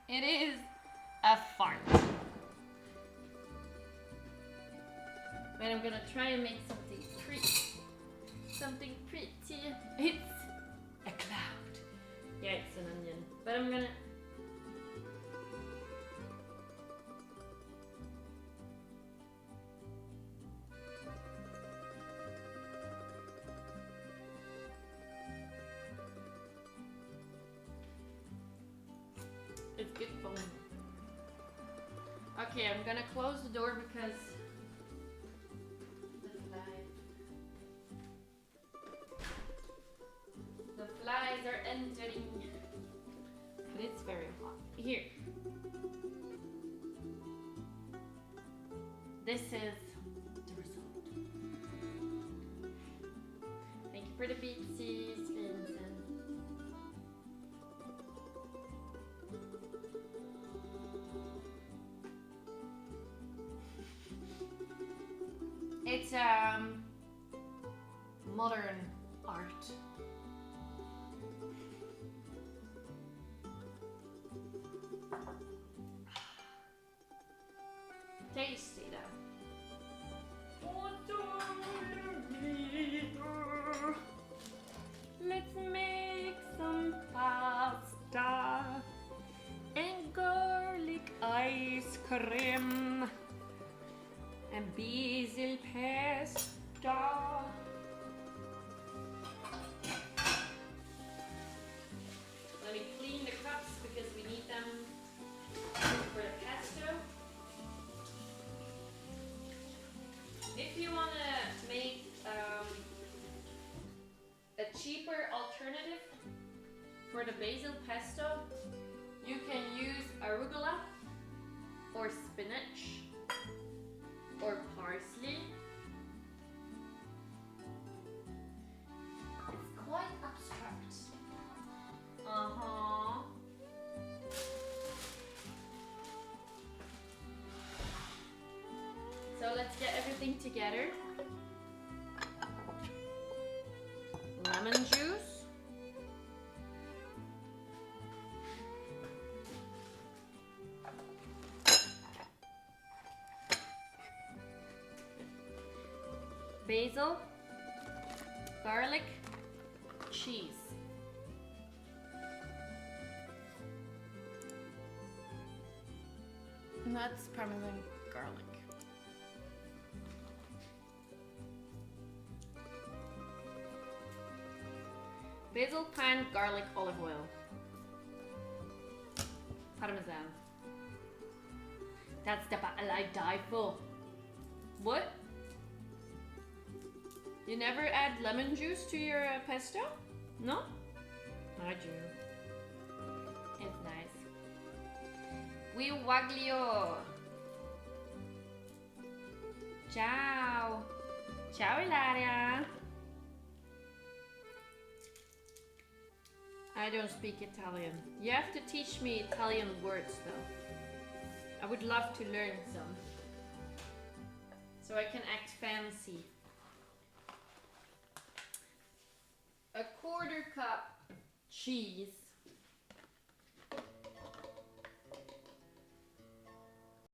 It is a fart. But I'm gonna try and make something pretty. Something pretty. It's a cloud. Yeah, it's an onion. But I'm gonna... It's good fun. Okay, I'm gonna close the door because the flies are entering. But it's very hot. Here. This is the result. Thank you for the beetsies, Vincent. It's modern art. Tasty though. Let's make some pasta and garlic ice cream and basil pesto. Let me clean the cups because we need them for the pesto. If you want to make a cheaper alternative for the basil pesto, you can use arugula or spinach or parsley. It's quite abstract. So let's get everything together. Lemon juice. Basil, garlic, cheese. And that's Parmesan garlic. Basil, pan, garlic, olive oil. Parmesan. That's the battle I die for. What? You never add lemon juice to your pesto? No? I do. It's nice. We waglio. Ciao. Ciao Ilaria. I don't speak Italian. You have to teach me Italian words though. I would love to learn some. So I can act fancy. A 1/4 cup cheese.